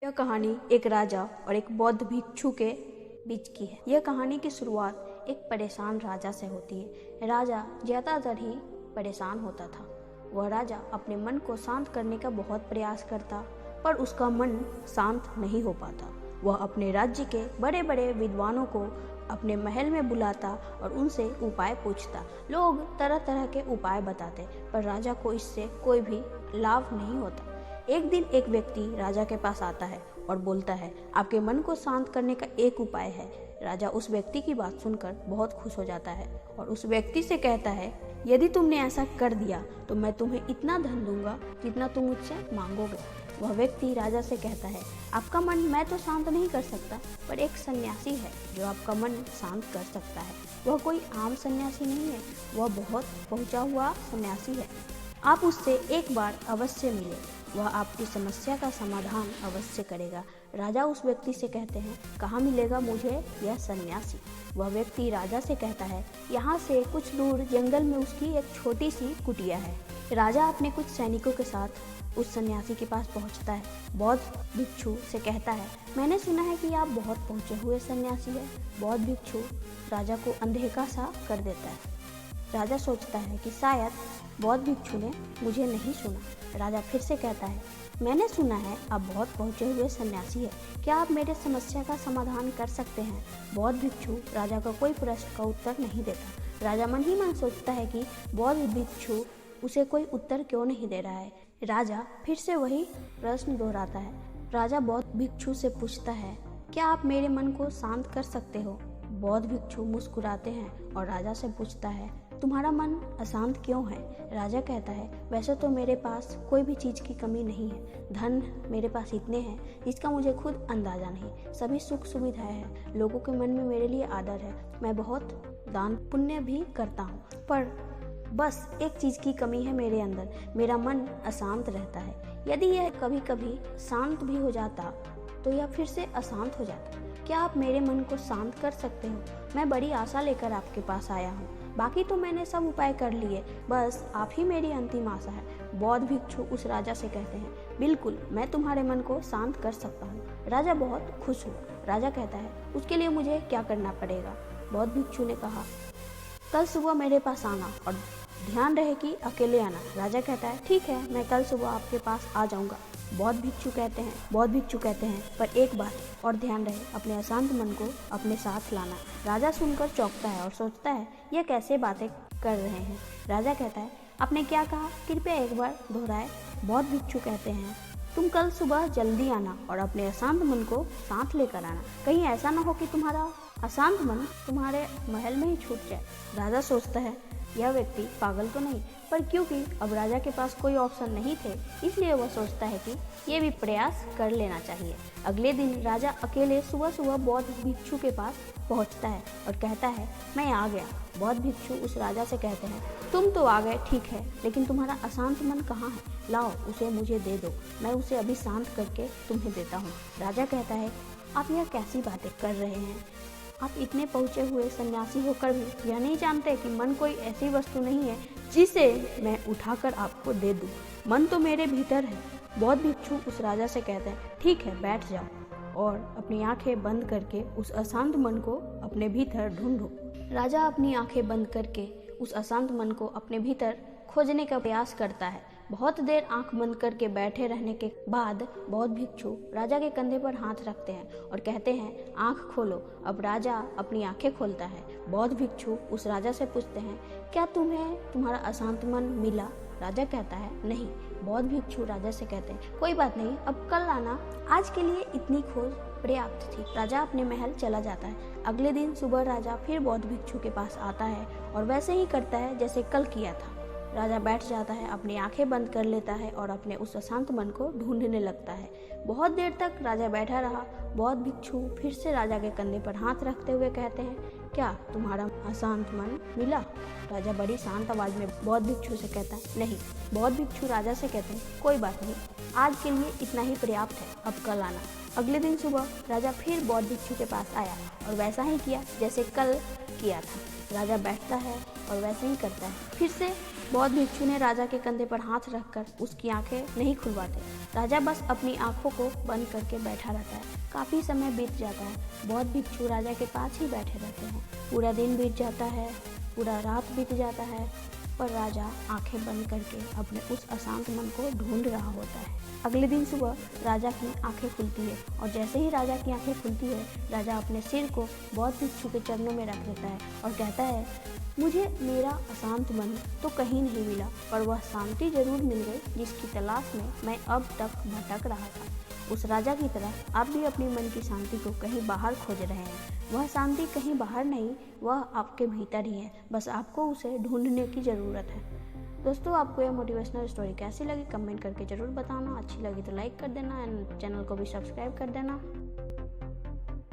यह कहानी एक राजा और एक बौद्ध भिक्षु के बीच की है। यह कहानी की शुरुआत एक परेशान राजा से होती है। राजा ज्यादातर ही परेशान होता था। वह राजा अपने मन को शांत करने का बहुत प्रयास करता, पर उसका मन शांत नहीं हो पाता। वह अपने राज्य के बड़े बड़े विद्वानों को अपने महल में बुलाता और उनसे उपाय पूछता। लोग तरह तरह के उपाय बताते, पर राजा को इससे कोई भी लाभ नहीं होता। एक दिन एक व्यक्ति राजा के पास आता है और बोलता है, आपके मन को शांत करने का एक उपाय है। राजा उस व्यक्ति की बात सुनकर बहुत खुश हो जाता है और उस व्यक्ति से कहता है, यदि तुमने ऐसा कर दिया तो मैं तुम्हें इतना धन दूंगा जितना तुम मुझसे मांगोगे। वह व्यक्ति राजा से कहता है, आपका मन मैं तो शांत नहीं कर सकता, पर एक सन्यासी है जो आपका मन शांत कर सकता है। वह कोई आम सन्यासी नहीं है, वह बहुत पहुंचा हुआ सन्यासी है। आप उससे एक बार अवश्य मिले, वह आपकी समस्या का समाधान अवश्य करेगा। राजा उस व्यक्ति से कहते हैं, कहाँ मिलेगा मुझे यह सन्यासी? वह व्यक्ति राजा से कहता है, यहाँ से कुछ दूर जंगल में उसकी एक छोटी सी कुटिया है। राजा अपने कुछ सैनिकों के साथ उस सन्यासी के पास पहुँचता है। बौद्ध भिक्षु से कहता है, मैंने सुना है कि आप बहुत पहुँचे हुए सन्यासी हैं। बौद्ध भिक्षु राजा को अनदेखा सा कर देता है। राजा सोचता है कि शायद बौद्ध भिक्षु ने मुझे नहीं सुना। राजा फिर से कहता है, मैंने सुना है आप बहुत पहुँचे हुए सन्यासी हैं, क्या आप मेरे समस्या का समाधान कर सकते हैं? बौद्ध भिक्षु राजा का कोई प्रश्न का उत्तर नहीं देता। राजा मन ही मन सोचता है कि बौद्ध भिक्षु उसे कोई उत्तर क्यों नहीं दे रहा है। राजा फिर से वही प्रश्न दोहराता है। राजा बौद्ध भिक्षु से पूछता है, क्या आप मेरे मन को शांत कर सकते हो? बौद्ध भिक्षु मुस्कुराते हैं और राजा से पूछता है, तुम्हारा मन अशांत क्यों है? राजा कहता है, वैसे तो मेरे पास कोई भी चीज़ की कमी नहीं है। धन मेरे पास इतने हैं जिसका मुझे खुद अंदाजा नहीं। सभी सुख सुविधाएं हैं, लोगों के मन में मेरे लिए आदर है। मैं बहुत दान पुण्य भी करता हूँ, पर बस एक चीज़ की कमी है मेरे अंदर, मेरा मन अशांत रहता है। यदि यह कभी कभी शांत भी हो जाता तो यह फिर से अशांत हो जाता। क्या आप मेरे मन को शांत कर सकते हो? मैं बड़ी आशा लेकर आपके पास आया हूँ, बाकी तो मैंने सब उपाय कर लिए, बस आप ही मेरी अंतिम आशा है। बौद्ध भिक्षु उस राजा से कहते हैं, बिल्कुल मैं तुम्हारे मन को शांत कर सकता हूँ। राजा बहुत खुश हुआ। राजा कहता है, उसके लिए मुझे क्या करना पड़ेगा? बौद्ध भिक्षु ने कहा, कल सुबह मेरे पास आना और ध्यान रहे कि अकेले आना। राजा कहता है, ठीक है, मैं कल सुबह आपके पास आ जाऊंगा। बौद्ध भिक्षु कहते हैं, पर एक बात और ध्यान रहे, अपने अशांत मन को अपने साथ लाना। राजा सुनकर चौंकता है और सोचता है, यह कैसे बातें कर रहे हैं। राजा कहता है, आपने क्या कहा? कृपया एक बार दोहराए। बौद्ध भिक्षु कहते हैं, तुम कल सुबह जल्दी आना और अपने अशांत मन को साथ लेकर आना। कहीं ऐसा ना हो कि तुम्हारा अशांत मन तुम्हारे महल में ही छूट जाए। राजा सोचता है, यह व्यक्ति पागल तो नहीं, पर क्योंकि अब राजा के पास कोई ऑप्शन नहीं थे, इसलिए वह सोचता है कि ये भी प्रयास कर लेना चाहिए। अगले दिन राजा अकेले सुबह सुबह बौद्ध भिक्षु के पास पहुंचता है और कहता है, मैं आ गया। बौद्ध भिक्षु उस राजा से कहते हैं, तुम तो आ गए ठीक है, लेकिन तुम्हारा अशांत मन कहाँ है? लाओ उसे मुझे दे दो, मैं उसे अभी शांत करके तुम्हें देता हूँ। राजा कहता है, आप यह कैसी बातें कर रहे हैं? आप इतने पहुँचे हुए सन्यासी होकर भी यह नहीं जानते कि मन कोई ऐसी वस्तु नहीं है जिसे मैं उठाकर आपको दे दूं। मन तो मेरे भीतर है। बौद्ध भिक्षु उस राजा से कहते हैं, ठीक है, बैठ जाओ और अपनी आंखें बंद करके उस अशांत मन को अपने भीतर ढूंढो। राजा अपनी आंखें बंद करके उस अशांत मन को अपने भीतर खोजने का प्रयास करता है। बहुत देर आंख बंद करके बैठे रहने के बाद बौद्ध भिक्षु राजा के कंधे पर हाथ रखते हैं और कहते हैं, आंख खोलो। अब राजा अपनी आंखें खोलता है। बौद्ध भिक्षु उस राजा से पूछते हैं, क्या तुम्हें तुम्हारा अशांत मन मिला? राजा कहता है, नहीं। बौद्ध भिक्षु राजा से कहते हैं, कोई बात नहीं, अब कल आना, आज के लिए इतनी खोज पर्याप्त थी। राजा अपने महल चला जाता है। अगले दिन सुबह राजा फिर बौद्ध भिक्षु के पास आता है और वैसे ही करता है जैसे कल किया था। राजा बैठ जाता है, अपनी आंखें बंद कर लेता है और अपने उस अशांत मन को ढूंढने लगता है। बहुत देर तक राजा बैठा रहा। बौद्ध भिक्षु फिर से राजा के कंधे पर हाथ रखते हुए कहते हैं, क्या तुम्हारा अशांत मन मिला? राजा बड़ी शांत आवाज में बौद्ध भिक्षु से कहता है, नहीं। बौद्ध भिक्षु राजा से कहते हैं, कोई बात नहीं, आज के लिए इतना ही पर्याप्त है, अब कल आना। अगले दिन सुबह राजा फिर बौद्ध भिक्षु के पास आया और वैसा ही किया जैसे कल किया था। राजा बैठता है और वैसे ही करता है। फिर से बौद्ध भिक्षु ने राजा के कंधे पर हाथ रखकर उसकी आंखें नहीं खुलवाते। राजा बस अपनी आंखों को बंद करके बैठा रहता है। काफी समय बीत जाता है। बौद्ध भिक्षु राजा के पास ही बैठे रहते हैं। पूरा दिन बीत जाता है, पूरा रात बीत जाता है, पर राजा आंखें बंद करके अपने उस अशांत मन को ढूंढ रहा होता है। अगले दिन सुबह राजा की आंखें खुलती है और जैसे ही राजा की आंखें खुलती है, राजा अपने सिर को बौद्ध भिक्षु के चरणों में रख देता है और कहता है, मुझे मेरा अशांत मन तो कहीं नहीं मिला, पर वह शांति जरूर मिल गई जिसकी तलाश में मैं अब तक भटक रहा था। उस राजा की तरह आप भी अपने मन की शांति को कहीं बाहर खोज रहे हैं। वह शांति कहीं बाहर नहीं, वह आपके भीतर ही है, बस आपको उसे ढूंढने की ज़रूरत है। दोस्तों, आपको यह मोटिवेशनल स्टोरी कैसी लगी कमेंट करके ज़रूर बताना। अच्छी लगी तो लाइक कर देना एंड चैनल को भी सब्सक्राइब कर देना।